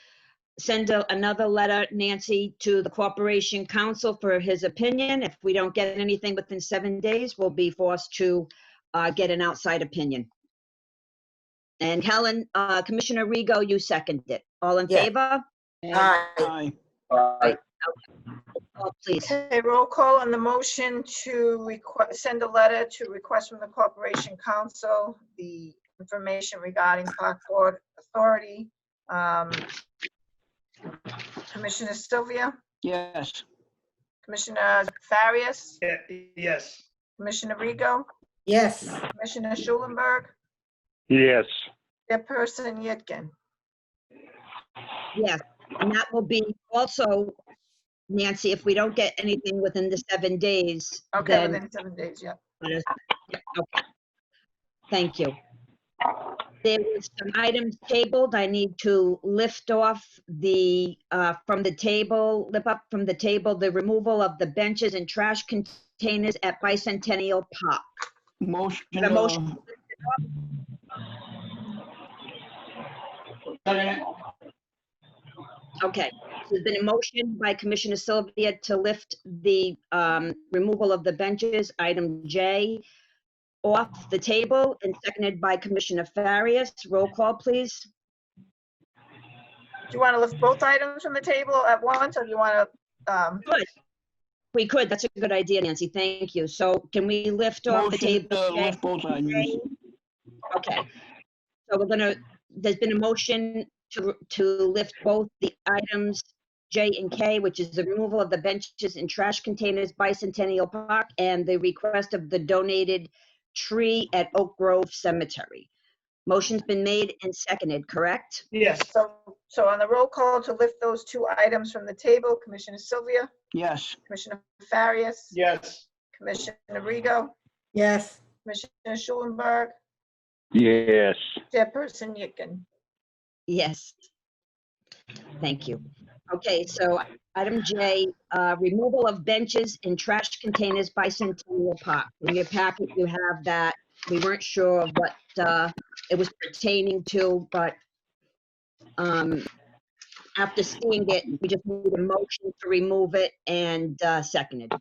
S7: send another letter, Nancy, to the Corporation Council for his opinion. If we don't get anything within 7 days, we'll be forced to get an outside opinion. And Helen, Commissioner Rigo, you seconded it. All in
S4: Yeah.
S7: favor?
S4: Aye.
S3: Aye.
S7: Oh, please.
S6: Okay, roll call on the motion to send a letter to request from the Corporation Council the information regarding Park Board Authority. Commissioner Sylvia,
S3: Yes.
S6: Commissioner Farias,
S2: Yes.
S6: Commissioner Rigo,
S4: Yes.
S6: Commissioner Schulenberg,
S5: Yes.
S6: Chairperson Yitkin.
S7: Yes, and that will be also, Nancy, if we don't get anything within the 7 days,
S6: Okay,
S7: then.
S6: within 7 days, yeah.
S7: Yeah, okay. Thank you. There was some items tabled. I need to lift off the, from the table, lift up from the table, the removal of the benches and trash containers at Bicentennial Park.
S3: Motion.
S7: The motion. Okay, so there's been a motion by Commissioner Sylvia to lift the removal of the benches, item J, off the table, and seconded by Commissioner Farias. Roll call, please.
S6: Do you want to lift both items from the table at once, or do you want to?
S7: Good. We could. That's a good idea, Nancy. Thank you. So can we lift off the
S3: Motion
S7: table?
S3: to lift both items.
S7: Okay. So we're gonna, there's been a motion to lift both the items J and K, which is the removal of the benches and trash containers Bicentennial Park and the request of the donated tree at Oak Grove Cemetery. Motion's been made and seconded, correct?
S2: Yes.
S6: So on the roll call to lift those two items from the table, Commissioner Sylvia,
S3: Yes.
S6: Commissioner Farias,
S2: Yes.
S6: Commissioner Rigo,
S4: Yes.
S6: Commissioner Schulenberg,
S5: Yes.
S6: Chairperson Yitkin.
S7: Yes. Thank you. Okay, so item J, removal of benches and trash containers Bicentennial Park. In your packet, you have that. We weren't sure of what it was pertaining to, but after seeing it, we just need a motion to remove it and seconded.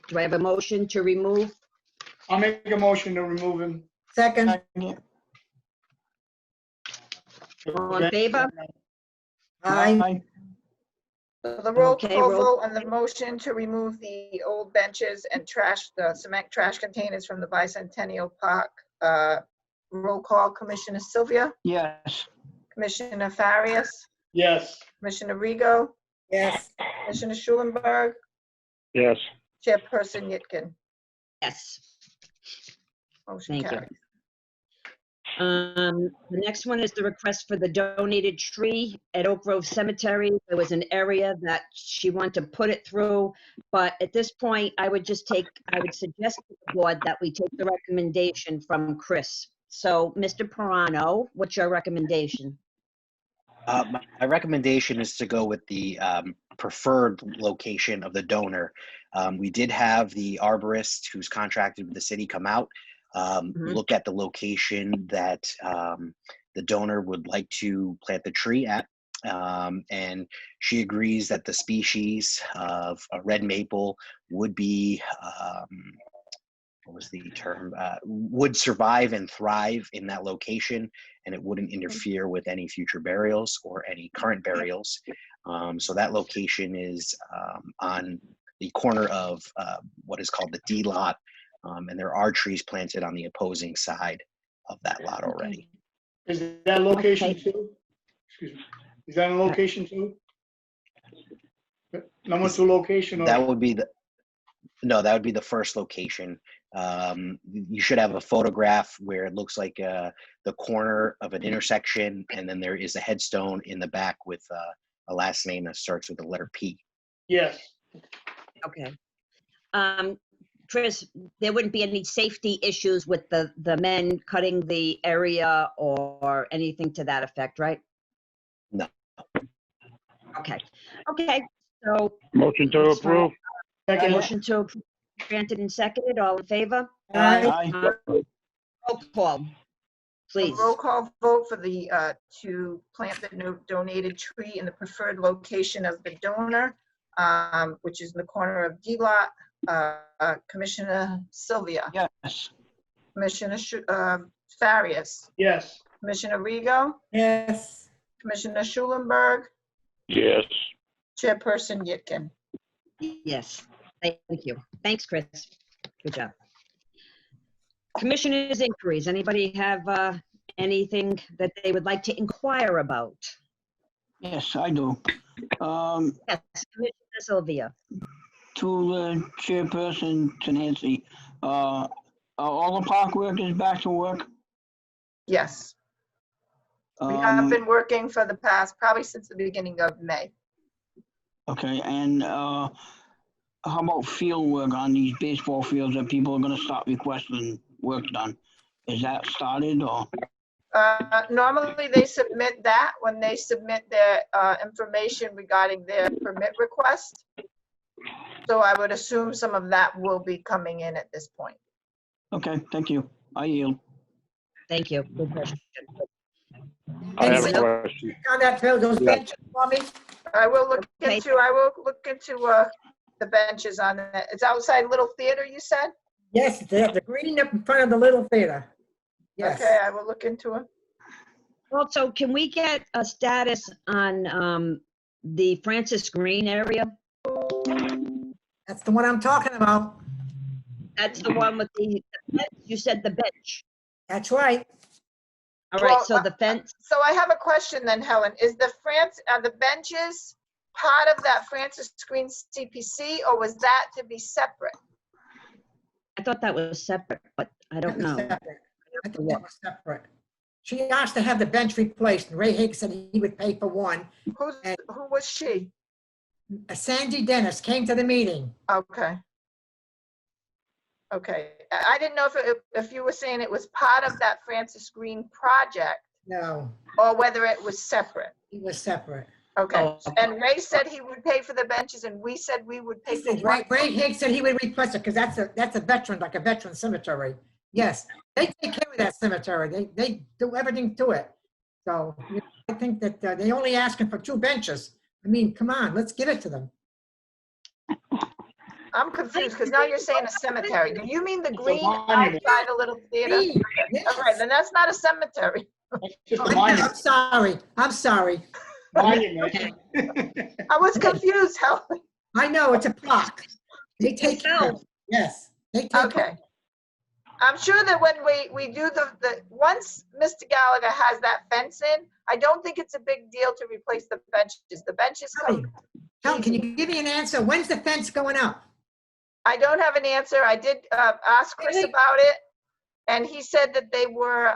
S7: Do I have a motion to remove?
S2: I'll make a motion to remove him.
S4: Second.
S7: All in favor?
S4: Aye.
S6: So the roll
S7: Okay,
S6: call
S7: roll
S6: vote on the motion to remove the old benches and the cement trash containers from the Bicentennial Park. Roll call, Commissioner Sylvia,
S3: Yes.
S6: Commissioner Farias,
S2: Yes.
S6: Commissioner Rego,
S4: Yes.
S6: Commissioner Schulenberg,
S5: Yes.
S6: Chairperson Yitkin.
S7: Yes.
S6: Motion
S7: Thank you.
S6: carries.
S7: The next one is the request for the donated tree at Oak Grove Cemetery. There was an area that she wanted to put it through, but at this point, I would suggest to the board that we take the recommendation from Chris. So, Mr. Pirano, what's your recommendation?
S9: My recommendation is to go with the preferred location of the donor. We did have the arborist who's contracted with the city come out, look at the location that the donor would like to plant the tree at. And she agrees that the species of a red maple would be, what was the term, would survive and thrive in that location, and it wouldn't interfere with any future burials or any current burials. So that location is on the corner of what is called the D lot, and there are trees planted on the opposing side of that lot already.
S2: Is that location
S7: Okay.
S2: two? Excuse me. Is that a location two? Number two location? Or?
S9: That would be that would be the first location. You should have a photograph where it looks like the corner of an intersection, and then there is a headstone in the back with a last name that starts with the letter P.
S2: Yes.
S7: Okay. Chris, there wouldn't be any safety issues with the men cutting the area or anything to that effect, right?
S9: No.
S7: Okay. Okay. So
S5: Motion to approve.
S2: Second.
S7: motion to approve granted and seconded. All in favor?
S4: Aye.
S3: Aye.
S7: Roll call, please.
S6: Roll call vote for the, to plant the donated tree in the preferred location of the donor, which is in the corner of D lot. Commissioner Sylvia,
S3: Yes.
S6: Commissioner Farias,
S2: Yes.
S6: Commissioner Rego,
S4: Yes.
S6: Commissioner Schulenberg,
S5: Yes.
S6: Chairperson Yitkin.
S7: Yes. Thank you. Thanks, Chris. Good job. Commissioners' inquiries. Anybody have anything that they would like to inquire about?
S3: Yes, I do.
S7: Yes, Commissioner Sylvia.
S3: To the chairperson, to Nancy, are all the park workers back to work?
S6: Yes, we have been working for the past, probably since the beginning of May.
S3: Okay, and how about field work on these baseball fields that people are gonna start requesting work done? Is that started or?
S6: Normally, they submit that when they submit their information regarding their permit request. So I would assume some of that will be coming in at this point.
S3: Okay, thank you. I yield.
S7: Thank you. Good question.
S5: I have a
S4: And
S5: question.
S4: on that, Phil, those
S5: Yeah.
S4: benches for me?
S6: I will look
S7: Okay.
S6: into the benches on it. It's outside Little Theater, you said?
S4: Yes, the green up in front of the little theater. Yes.
S6: Okay, I will look into it.
S7: Also, can we get a status on the Francis Green area?
S4: That's the one I'm talking about.
S7: That's the one with the bench. You said the bench.
S4: That's right.
S7: All right,
S6: Well,
S7: so the fence,
S6: So I have a question then, Helen. Are the benches part of that Francis Green CPC, or was that to be separate?
S7: I thought that was separate, but I don't know.
S4: Separate. I think that was separate. She asked to have the bench replaced, and Ray Hicks said he would pay for one.
S6: Who was she?
S4: Sandy Dennis came to the meeting.
S6: Okay. Okay, I didn't know if you were saying it was part of that Francis Green project
S4: No,
S6: or whether it was separate.
S4: he was separate.
S6: Okay,
S7: Oh, okay.
S6: and Ray said he would pay for the benches and we said we would pay for one.
S4: Ray Hicks said he would replace it because that's a veteran, like a veteran cemetery. Yes, they take care of that cemetery. They do everything to it. So I think that they only asking for 2 benches. I mean, come on, let's give it to them.
S6: I'm confused because now you're saying a cemetery. Do you mean the green
S2: monument.
S6: outside a little theater?
S4: Yes.
S6: All right, then that's not a cemetery.
S2: That's just a
S4: I'm
S2: monument.
S4: sorry. I'm sorry.
S2: monument.
S6: I was confused, Helen.
S4: I know, it's a plaque. They take care of it. Yes, they take care of
S6: Okay.
S4: it.
S6: I'm sure that when we do once Mr. Gallagher has that fence in, I don't think it's a big deal to replace the benches. The benches come.
S4: Tell, can you give me an answer? When's the fence going up?
S6: I don't have an answer. I did ask Chris
S4: Really?
S6: about it, and he said that they were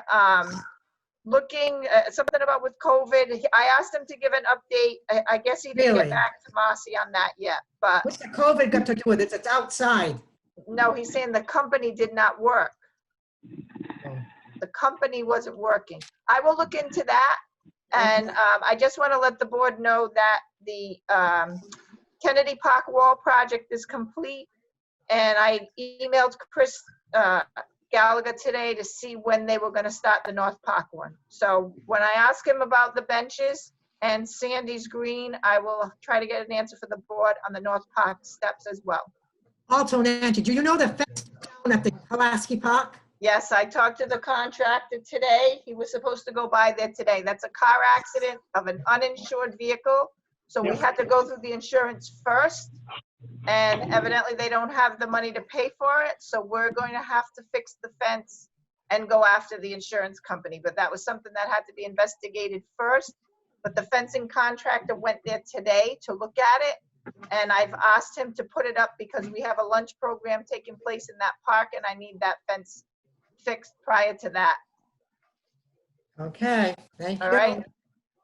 S6: looking something about with COVID. I asked him to give an update. I guess he didn't
S4: Really?
S6: get back to Marcy on that yet, but
S4: What's the COVID got to do with it? It's outside.
S6: no, he's saying the company did not work. The company wasn't working. I will look into that. And I just want to let the board know that the Kennedy Park Wall project is complete. And I emailed Chris Gallagher today to see when they were going to start the North Park one. So when I ask him about the benches and Sandy's Green, I will try to get an answer for the board on the North Park steps as well.
S4: Also, Nancy, do you know the fence down at the Pulaski Park?
S6: Yes, I talked to the contractor today. He was supposed to go by there today. That's a car accident of an uninsured vehicle. So we had to go through the insurance first. And evidently they don't have the money to pay for it. So we're going to have to fix the fence and go after the insurance company. But that was something that had to be investigated first. But the fencing contractor went there today to look at it. And I've asked him to put it up because we have a lunch program taking place in that park and I need that fence fixed prior to that.
S4: Okay, thank you.
S6: All right.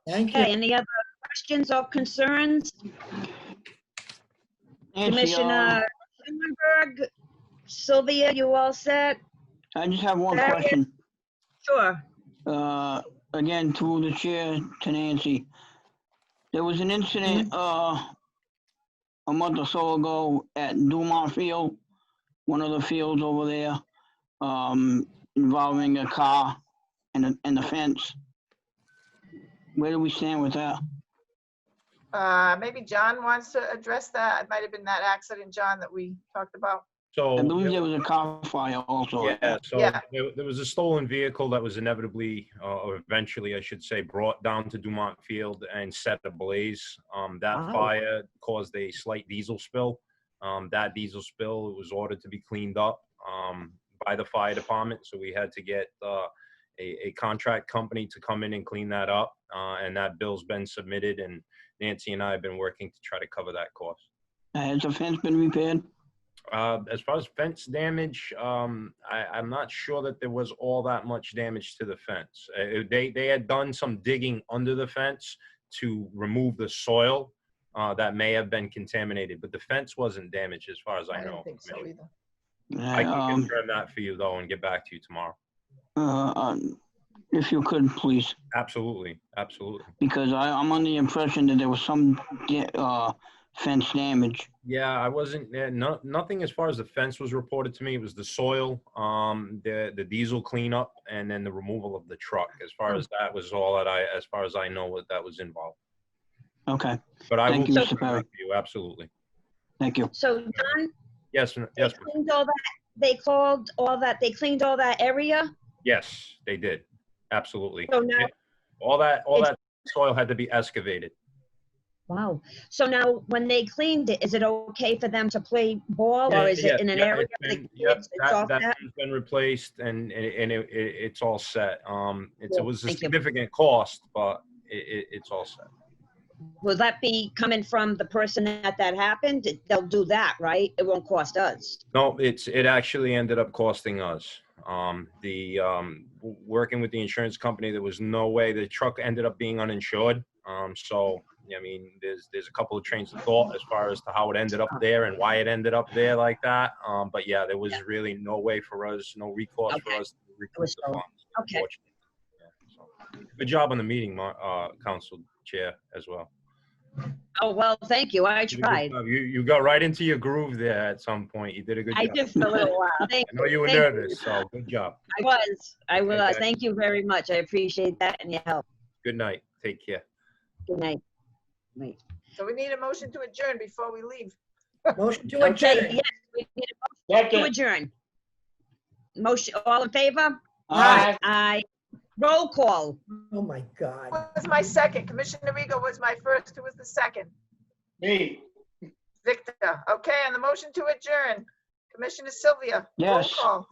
S4: Thank you.
S7: Okay, any other questions or concerns?
S3: Nancy,
S7: Commissioner Schulenberg, Sylvia, you all set?
S3: I just have one question.
S7: Sure.
S3: Again, through the chair to Nancy. There was an incident a month or so ago at Dumont Field, one of the fields over there, involving a car and the fence. Where do we stand with that?
S6: Maybe John wants to address that. It might have been that accident, John, that we talked about.
S8: So
S3: I believe there was a car fire also.
S8: yeah, so
S6: Yeah.
S8: there was a stolen vehicle that was inevitably, or eventually, I should say, brought down to Dumont Field and set ablaze. That
S7: Wow.
S8: fire caused a slight diesel spill. That diesel spill was ordered to be cleaned up by the fire department, so we had to get a contract company to come in and clean that up, and that bill's been submitted, and Nancy and I have been working to try to cover that cost.
S3: Has the fence been repaired?
S8: As far as fence damage, I'm not sure that there was all that much damage to the fence. They had done some digging under the fence to remove the soil that may have been contaminated, but the fence wasn't damaged as far as I know.
S6: don't think so either.
S8: I can confirm that for you though and get back to you tomorrow.
S3: If you could, please,
S8: Absolutely, absolutely.
S3: because I'm under the impression that there was some fence damage.
S8: Yeah, I wasn't there. Nothing as far as the fence was reported to me. It was the soil, the diesel cleanup, and then the removal of the truck. As far as that was all that as far as I know, what that was involved.
S3: Okay,
S8: But I
S3: Thank
S8: will
S3: you,
S8: confirm
S3: Mr. Perry.
S8: that for you. Absolutely.
S3: thank you.
S7: So John,
S8: Yes,
S7: they
S8: yes,
S7: cleaned all that, they cleaned all that area?
S8: yes, they did. Absolutely.
S7: So now,
S8: All that soil had to be excavated.
S7: wow. So now, when they cleaned it, is it okay for them to play ball, or is it in an area for the kids? It's all
S8: That
S7: set?
S8: has been replaced and it's all set. It
S7: Cool.
S8: was a
S7: Thank you.
S8: significant cost, but it's all set.
S7: Will that be coming from the person that happened? They'll do that, right? It won't cost us.
S8: No, it actually ended up costing us. Working with the insurance company, there was no way. The truck ended up being uninsured. So I mean, there's a couple of trains of thought as far as to how it ended up there and why it ended up there like that. But yeah, there was really no way for us, no recourse for us to recoup the funds.
S7: Okay.
S8: Unfortunately. Yeah, so, good job on the meeting, Council Chair, as well.
S7: Oh, well, thank you. I
S8: You did a good
S7: tried.
S8: job. You got right into your groove there at some point. You did a good
S7: I
S8: job.
S7: did for a little while. Thank
S8: I know you were
S7: thank
S8: nervous, so good job.
S7: I was.
S8: Okay.
S7: Thank you very much. I appreciate that and your help.
S8: Good night. Take care.
S7: Good night. Wait.
S6: So we need a motion to adjourn before we leave.
S4: Motion to
S7: Okay,
S4: adjourn.
S7: yes, we need a motion to
S2: Second.
S7: adjourn. Motion, all in favor?
S2: Aye.
S7: Aye. Roll call.
S4: Oh, my God.
S6: Who was my second? Commissioner Rigo was my first. Who was the second?
S2: Me.
S6: Victor. Okay, on the motion to adjourn, Commissioner Sylvia. Roll
S3: Yes.
S6: call.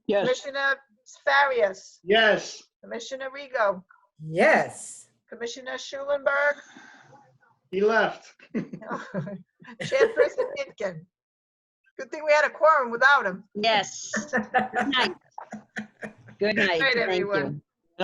S3: Yes,
S6: Commissioner Farias.
S2: Yes.
S6: Commissioner Rigo.
S4: Yes.
S6: Commissioner Schulenberg.
S2: He left.
S6: Chairperson Pitkin. Good thing we had a quorum without him.
S7: Yes. Good night. Good night.
S6: Good night,
S7: Thank
S6: everyone.
S7: you.